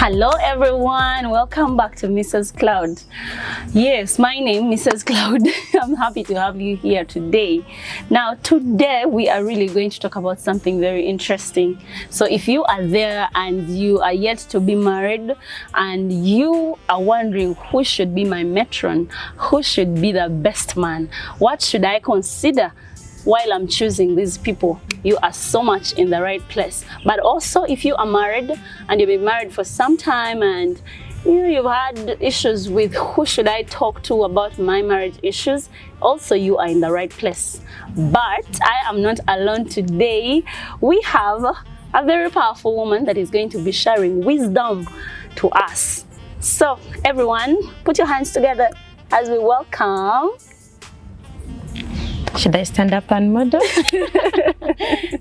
Hello everyone, welcome back to Mrs. Claud. Yes, my name Mrs. Claud. I'm happy to have you here today. Now today we are really going to talk about something very interesting. So if you are there and you are yet to be married and you are wondering who should be my matron, who should be the best man, what should I consider while I'm choosing these people, you are so much in the right place. But also if you are married and you've been married for some time and you've had issues with who should I talk to about my marriage issues, also you are in the right place. But I am not alone today. We have a very powerful woman that is going to be sharing wisdom to us. So everyone, put your hands together as we welcome. Should I stand up and model?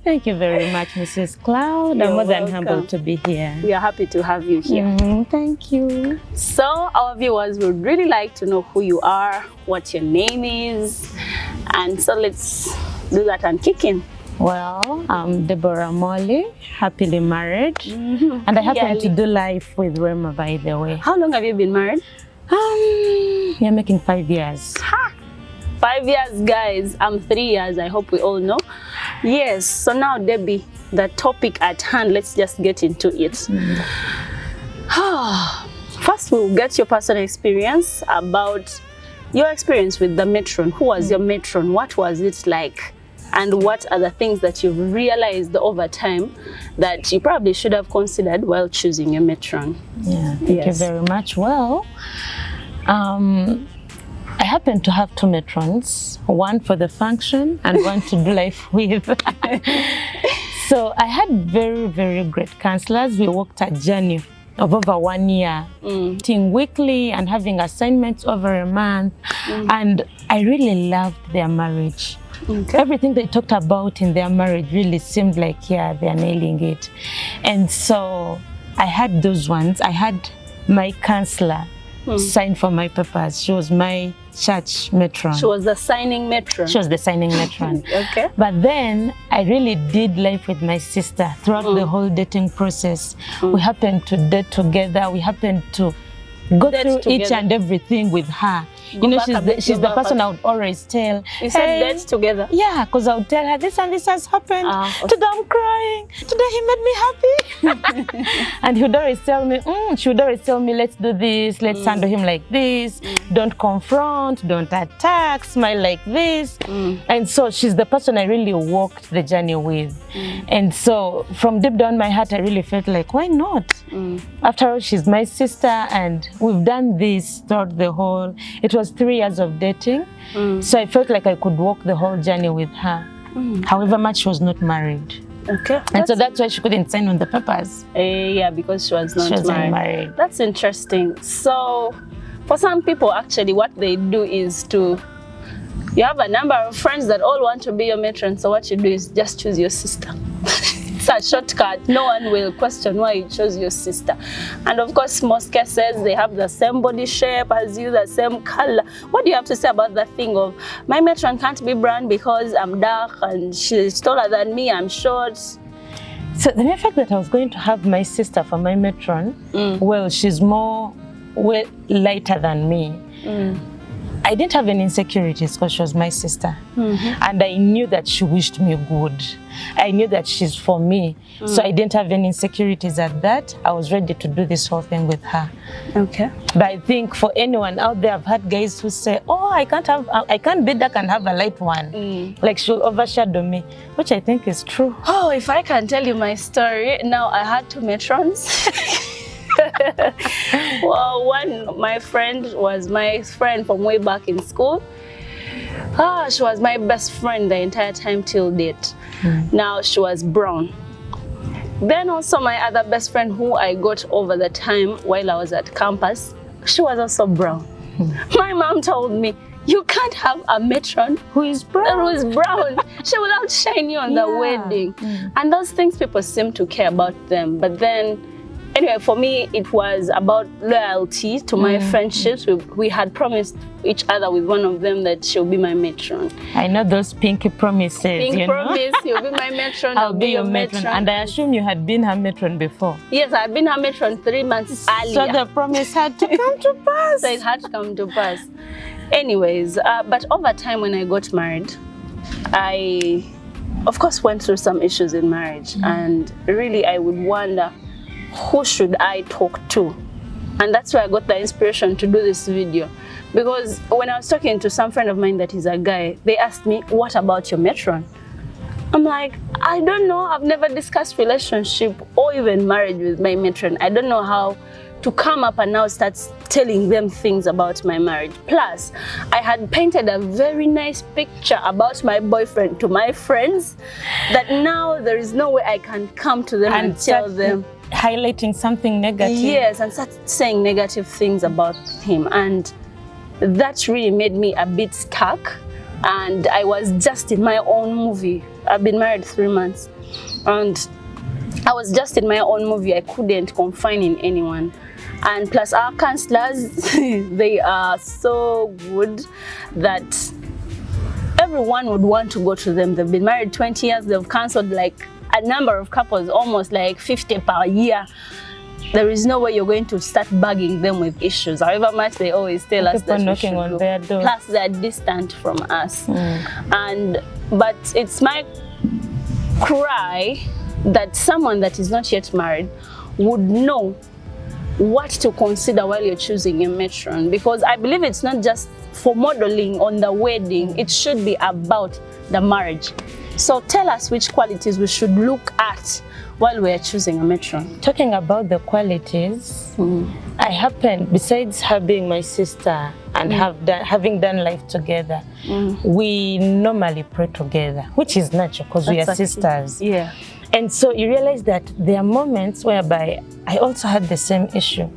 Thank you very much, Mrs. Claud. I'm more than humbled to be here. We are happy to have you here. Thank you. So our viewers would really like to know who you are, what your name is, and so let's do that and kick in. Well, I'm Deborah Molly, happily married, and I happen to do life with Rema, by the way. How long have you been married? You're making 5 years. Ha! 5 years, guys. I'm 3 years. I hope we all know. Yes. So now, Debbie, the topic at hand, let's just get into it. First, we'll get your personal experience about your experience with the matron. Who was your matron? What was it like? And what are the things that you've realized over time that you probably should have considered while choosing your matron? Yeah, thank you very much. Well, I happen to have two matrons, one for the function and one to do life with. So I had very, very great counselors. We walked a journey of over 1 year, meeting weekly and having assignments over a month. And I really loved their marriage. Okay. Everything they talked about in their marriage really seemed like, yeah, they're nailing it. And so I had those ones. I had my counselor sign for my papers. She was my church matron. She was the signing matron. She was the signing matron. Okay. But then I really did life with my sister throughout the whole dating process. We happened to date together. We happened to go through each and everything with her. You know, she's the person I would always tell. You said date together? Yeah, because I would tell her this and this has happened. Okay. Today I'm crying. Today he made me happy. And he would always tell me, she would always tell me, let's do this, let's handle him like this. Don't confront, don't attack, smile like this. And so she's the person I really walked the journey with. And so from deep down my heart, I really felt like, why not? After all, she's my sister and we've done this throughout the whole, it was 3 years of dating. So I felt like I could walk the whole journey with her. However much she was not married. Okay. And so that's why she couldn't sign on the papers. Yeah, because she was not married. That's interesting. So for some people, actually, what they do is you have a number of friends that all want to be your matron. So what you do is just choose your sister. It's a shortcut. No one will question why you chose your sister. And of course, most cases, they have the same body shape as you, the same color. What do you have to say about that thing of, my matron can't be brown because I'm dark and she's taller than me, I'm short? So the mere fact that I was going to have my sister for my matron, well, she's more lighter than me. I didn't have any insecurities because she was my sister. And I knew that she wished me good. I knew that she's for me. So I didn't have any insecurities at that. I was ready to do this whole thing with her. Okay. But I think for anyone out there, I've had guys who say, oh, I can't be dark and have a light one. Like she'll overshadow me, which I think is true. Oh, if I can tell you my story. Now, I had two matrons. Well, my friend was my friend from way back in school. She was my best friend the entire time till date. Now she was brown. Then also my other best friend who I got over the time while I was at campus, she was also brown. My mom told me, you can't have a matron who is brown. She will outshine you on the wedding. And those things people seem to care about them. But then Anyway, for me, it was about loyalty to my friendships. We had promised each other with one of them that she'll be my matron. I know those pinky promises. Pink promise, you'll be my matron, I'll be your matron. And I assume you had been her matron before. Yes, I've been her matron 3 months earlier. So the promise had to come to pass. So it had to come to pass. Anyways, but over time when I got married, I, of course, went through some issues in marriage. And really, I would wonder, who should I talk to? And that's where I got the inspiration to do this video. Because when I was talking to some friend of mine that is a guy, they asked me, what about your matron? I'm like, I don't know. I've never discussed relationship or even marriage with my matron. I don't know how to come up and now start telling them things about my marriage. Plus, I had painted a very nice picture about my boyfriend to my friends that now there is no way I can come to them and tell them. Highlighting something negative. Yes, and start saying negative things about him. And that really made me a bit stuck. And I was just in my own movie. I've been married 3 months. And I was just in my own movie. I couldn't confide in anyone. And plus our counselors, they are so good that everyone would want to go to them. They've been married 20 years. They've counseled like a number of couples, almost like 50 per year. There is no way you're going to start bugging them with issues. However much they always tell us that we should go. Their door. Plus they're distant from us. But it's my cry that someone that is not yet married would know what to consider while you're choosing a matron, because I believe it's not just for modeling on the wedding, it should be about the marriage. So tell us which qualities we should look at while we're choosing a matron. Talking about the qualities, I happen, besides her being my sister and having done life together, we normally pray together, which is natural because we are sisters. Yeah. And so you realize that there are moments whereby I also had the same issue.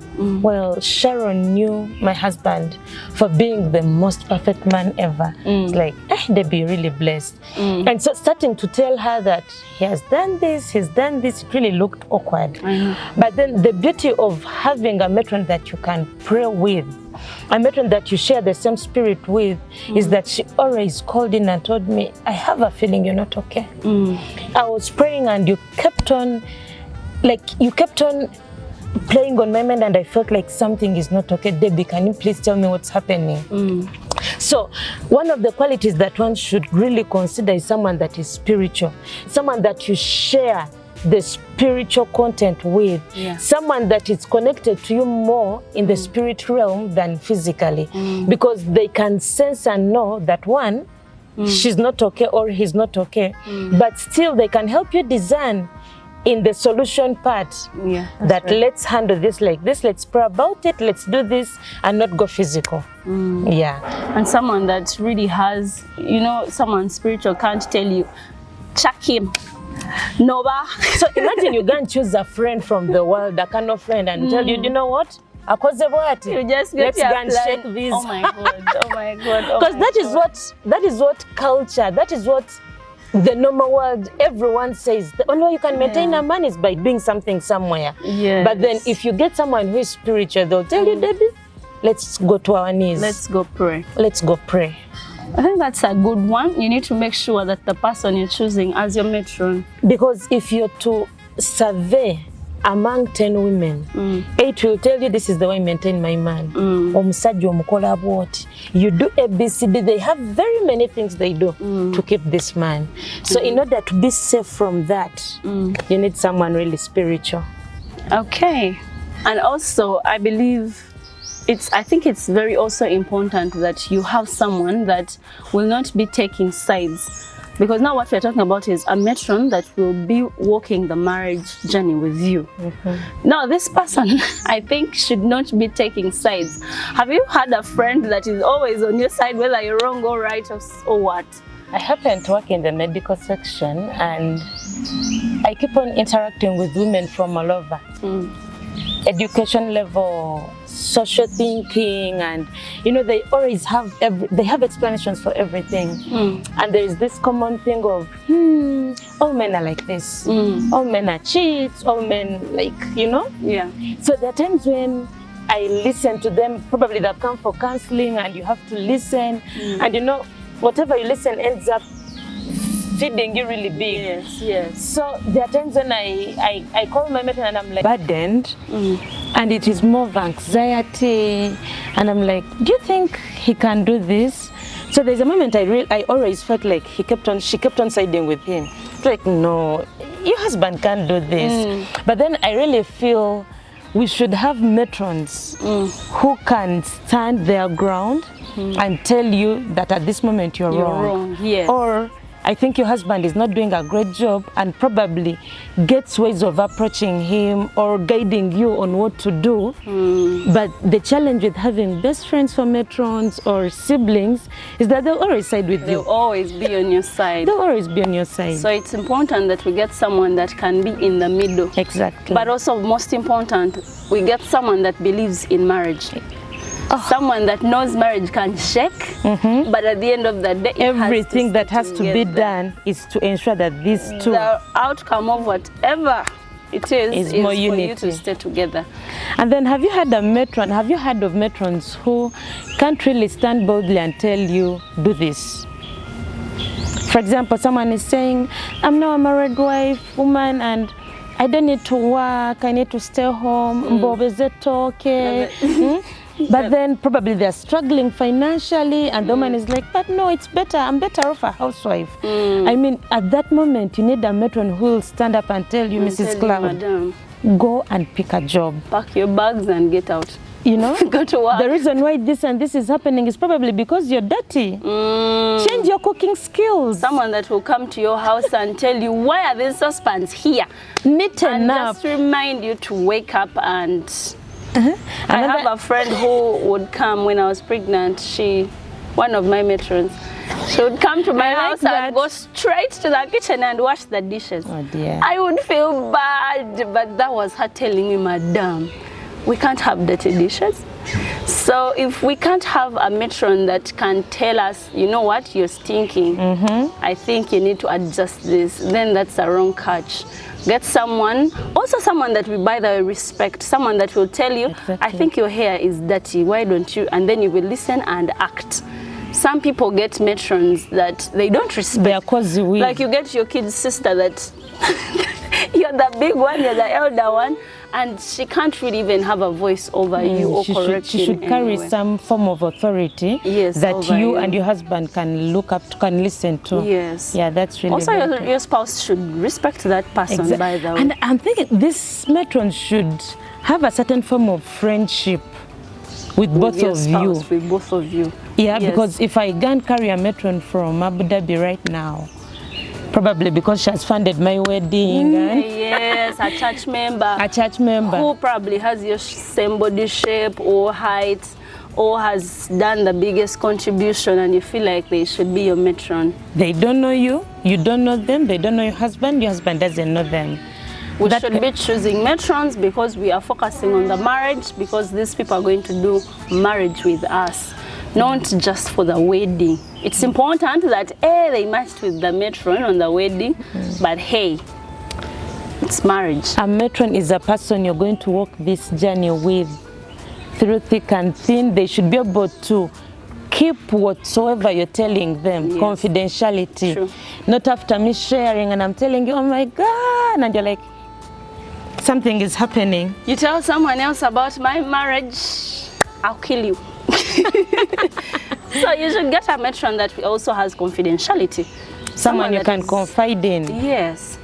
Well, Sharon knew my husband for being the most perfect man ever. It's like, they'd be really blessed. And so starting to tell her that he has done this, he's done this, it really looked awkward. But then the beauty of having a matron that you can pray with, a matron that you share the same spirit with, is that she always called in and told me, I have a feeling you're not okay. I was praying and you kept on playing on my mind, and I felt like something is not okay. Debbie, can you please tell me what's happening? So one of the qualities that one should really consider is someone that is spiritual, someone that you share the spiritual content with, someone that is connected to you more in the spirit realm than physically, because they can sense and know that one, she's not okay or he's not okay, but still they can help you discern in the solution part, that right. Let's handle this like this, let's pray about it, let's do this and not go physical. And someone that really has, someone spiritual can't tell you, chuck him. Nova. So imagine you go and choose a friend from the world, a kind of friend, and tell you, you know what? You just let's go and shake this. Oh my God, oh my God. Because that is what culture, that is what the normal world, everyone says. The only way you can maintain a man is by doing something somewhere. But then if you get someone who is spiritual, they'll tell you, Debbie, let's go to our knees. Let's go pray. Let's go pray. I think that's a good one. You need to make sure that the person you're choosing as your matron. Because if you're to survey among 10 women, 8 will tell you this is the way I maintain my man. You do ABCD. They have very many things they do to keep this man. So in order to be safe from that, you need someone really spiritual. Okay. And also, I believe I think it's very also important that you have someone that will not be taking sides. Because now what we're talking about is a matron that will be walking the marriage journey with you. Now this person, I think, should not be taking sides. Have you had a friend that is always on your side, whether you're wrong or right or what? I happen to work in the medical section and I keep on interacting with women from all over. Education level, social thinking, and they always have explanations for everything. And there is this common thing of all men are like this. All men are cheats, all men like, you know? Yeah. So there are times when I listen to them, probably they've come for counseling and you have to listen. And you know, whatever you listen ends up feeding you really big. Yes, yes. So there are times when I call my matron and I'm like burdened, and it is more of anxiety, and I'm like, do you think he can do this? So there's a moment I always felt like she kept on siding with him. Like, no, your husband can't do this. But then I really feel we should have matrons who can stand their ground and tell you that at this moment you're wrong. Yes. Or I think your husband is not doing a great job, and probably gets ways of approaching him or guiding you on what to do. But the challenge with having best friends for matrons or siblings is that they'll always side with you. They'll always be on your side. They'll always be on your side. So it's important that we get someone that can be in the middle. Exactly. But also, most important, we get someone that believes in marriage. Someone that knows marriage can shake, but at the end of the day, everything that has to be done is to ensure that these two, the outcome of whatever it is more for unity. you to stay together. And then have you had a matron, have you heard of matrons who can't really stand boldly and tell you, do this? For example, someone is saying, I'm now a married wife, woman, and I don't need to work, I need to stay home, But then probably they're struggling financially, and the woman is like, but no, it's better, I'm better off a housewife. I mean, at that moment, you need a matron who will stand up and tell you, Mrs. Claud, go and pick a job. Pack your bags and get out. You know, go to work. The reason why this and this is happening is probably because you're dirty. Change your cooking skills. Someone that will come to your house and tell you, why are these saucepans here? Neaten up. Just remind you to wake up and... I have a friend who would come when I was pregnant. One of my matrons, she would come to my house and go straight to the kitchen and wash the dishes. Oh dear. I would feel bad, but that was her telling me, Madam, we can't have dirty dishes. So if we can't have a matron that can tell us, you know what, you're stinking, I think you need to adjust this, then that's a wrong catch. Get someone, also someone that we, by the way, respect, someone that will tell you, I think your hair is dirty, why don't you? And then you will listen and act. Some people get matrons that they don't respect. They are cozy. Like you get your kid's sister that you're the big one, you're the elder one, and she can't really even have a voice over you or correct you. She should carry some form of authority that you and your husband can look up to, can listen to. Yes. Yeah, that's really also your spouse should respect that person, by the way. And I'm thinking this matron should have a certain form of friendship with both of you. With both of you. Yeah, because if I can't carry a matron from Abu Dhabi right now, probably because she has funded my wedding. Yes, a church member. A church member. Who probably has your same body shape or height or has done the biggest contribution, and you feel like they should be your matron. They don't know you, you don't know them, they don't know your husband doesn't know them. We should be choosing matrons because we are focusing on the marriage, because these people are going to do marriage with us. Not just for the wedding. It's important that they matched with the matron on the wedding, but hey, it's marriage. A matron is a person you're going to walk this journey with through thick and thin. They should be able to keep whatsoever you're telling them. Confidentiality. True. Not after me sharing and I'm telling you, oh my God, and you're like, something is happening. You tell someone else about my marriage, I'll kill you. So you should get a matron that also has confidentiality. Someone you can confide in. Yes.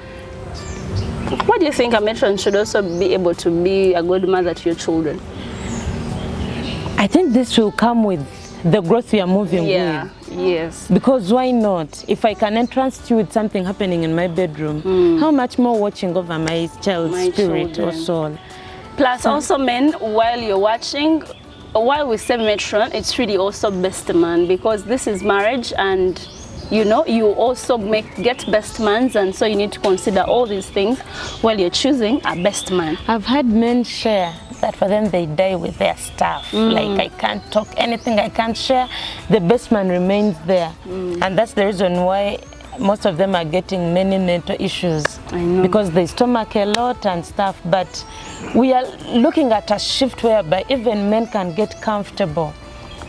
What do you think a matron should also be able to be a good mother to your children? I think this will come with the growth we are moving with. Yes. Because why not? If I can entrust you with something happening in my bedroom, how much more watching over my child's spirit or soul? Plus also men, while you're watching, while we say matron, it's really also best man, because this is marriage, and you know, you also get best mans, and so you need to consider all these things while you're choosing a best man. I've had men share that for them they die with their stuff. Like, I can't talk anything, I can't share. The best man remains there. And that's the reason why most of them are getting many mental issues. I know. Because they stomach a lot and stuff. But we are looking at a shift whereby even men can get comfortable.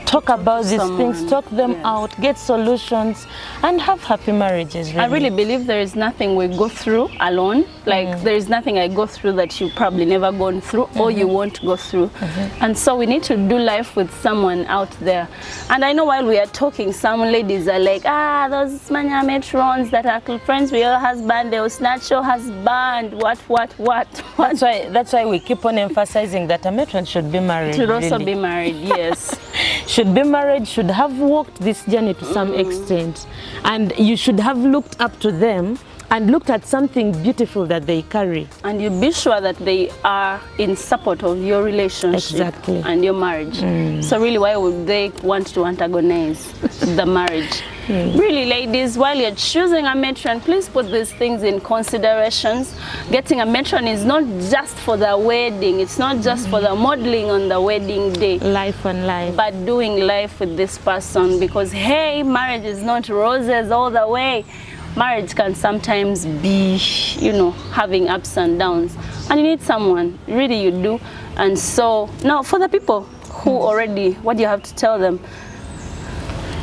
Talk about these things, talk them out, get solutions, and have happy marriages. Really. I really believe there is nothing we go through alone. Like there is nothing I go through that you probably never gone through or you won't go through. And so we need to do life with someone out there. And I know while we are talking, some ladies are like, those manya matrons that are friends with your husband, they will snatch your husband, what. That's why we keep on emphasizing that a matron should be married. Should also be married, yes. Should be married, should have walked this journey to some extent, and you should have looked up to them and looked at something beautiful that they carry. And you be sure that they are in support of your relationship and your marriage. So really, why would they want to antagonize the marriage? Really, ladies, while you're choosing a matron, please put these things in considerations. Getting a matron is not just for the wedding. It's not just for the modeling on the wedding day. Life on life. But doing life with this person, because, hey, marriage is not roses all the way. Marriage can sometimes be, you know, having ups and downs. And you need someone, really you do. And so, now for the people who already, what do you have to tell them?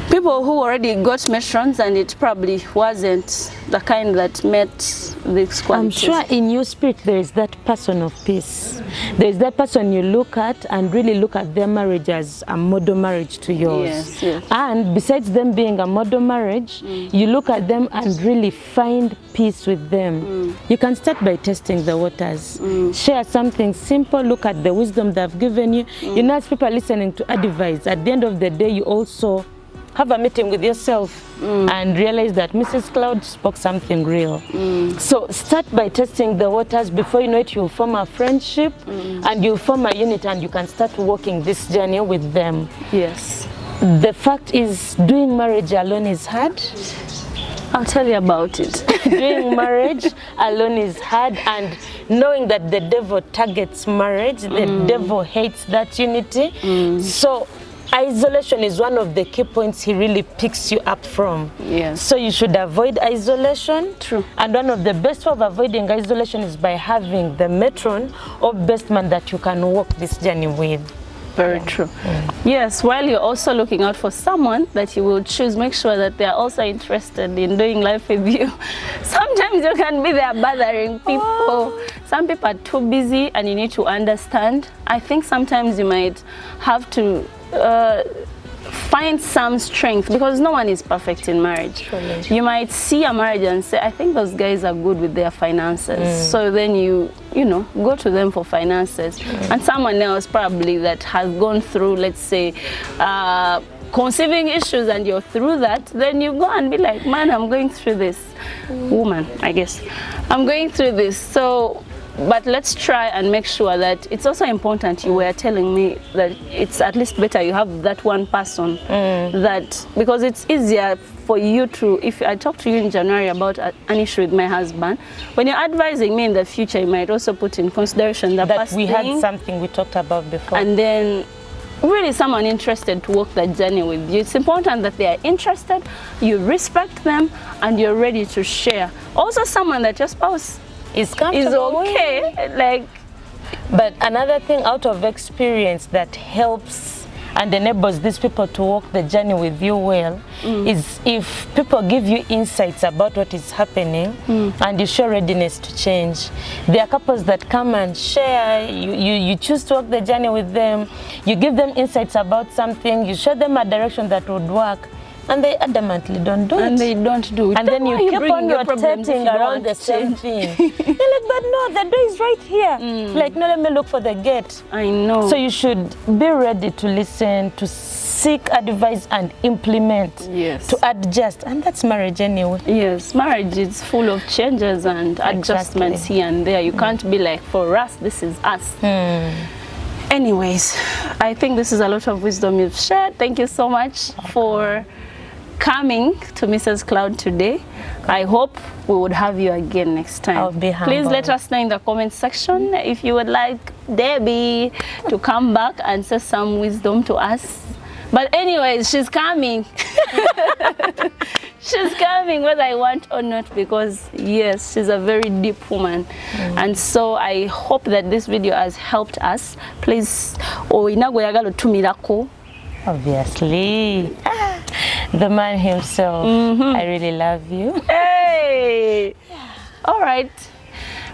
People who already got matrons and it probably wasn't the kind that met these qualities. I'm sure in your spirit there is that person of peace. There is that person you look at and really look at their marriage as a model marriage to yours. Yes. And besides them being a model marriage, you look at them and really find peace with them. You can start by testing the waters. Share something simple, look at the wisdom they've given you. You know, as people are listening to advice, at the end of the day, you also have a meeting with yourself and realize that Mrs. Claud spoke something real. So start by testing the waters. Before you know it, you'll form a friendship and you'll form a unit and you can start walking this journey with them. Yes. The fact is, doing marriage alone is hard. I'll tell you about it. Doing marriage alone is hard, and knowing that the devil targets marriage, the devil hates that unity. So isolation is one of the key points he really picks you up from. Yes. So you should avoid isolation. True. And one of the best way of avoiding isolation is by having the matron or best man that you can walk this journey with. Very true. Yes, while you're also looking out for someone that you will choose, make sure that they're also interested in doing life with you. Sometimes you can be there bothering people. Some people are too busy and you need to understand. I think sometimes you might have to find some strength, because no one is perfect in marriage. Truly. You might see a marriage and say, I think those guys are good with their finances. So then you know, go to them for finances. And someone else probably that has gone through, let's say, conceiving issues, and you're through that, then you go and be like, man, I'm going through this. Woman, I guess. I'm going through this. So, but let's try and make sure that it's also important. You were telling me that it's at least better you have that one person that, because it's easier for you to, if I talk to you in January about an issue with my husband, when you're advising me in the future, you might also put in consideration the past we thing, had something we talked about before. and then really someone interested to walk that journey with you. It's important that they are interested, you respect them, and you're ready to share. Also someone that your spouse is okay. Like, but another thing out of experience that helps and enables these people to walk the journey with you well is if people give you insights about what is happening and you show readiness to change. There are couples that come and share, you choose to walk the journey with them, you give them insights about something, you show them a direction that would work, and they adamantly don't do it. And they don't do it. And then you keep on rotating around the same thing. You're like, but no, the door is right here. Like, no, let me look for the gate. I know. So you should be ready to listen, to seek advice and implement, to adjust. And that's marriage anyway. Yes, marriage is full of changes and adjustments here and there. You can't be like, for us, this is us. Anyways, I think this is a lot of wisdom you've shared. Thank you so much for coming to Mrs. Claud today. I hope we would have you again next time. I'll be humble. Please let us know in the comment section if you would like Debbie to come back and say some wisdom to us. But anyways, she's coming. She's coming whether I want or not, because yes, she's a very deep woman. And so I hope that this video has helped us. Please, Obviously. The man himself. I really love you. Hey! All right.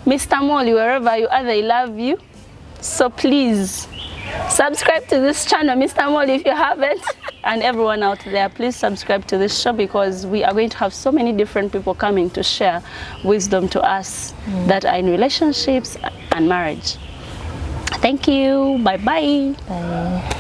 Mr. Molly, wherever you are, they love you. So please, subscribe to this channel, Mr. Molly, if you haven't. And everyone out there, please subscribe to this show, because we are going to have so many different people coming to share wisdom to us that are in relationships and marriage. Thank you. Bye-bye. Bye.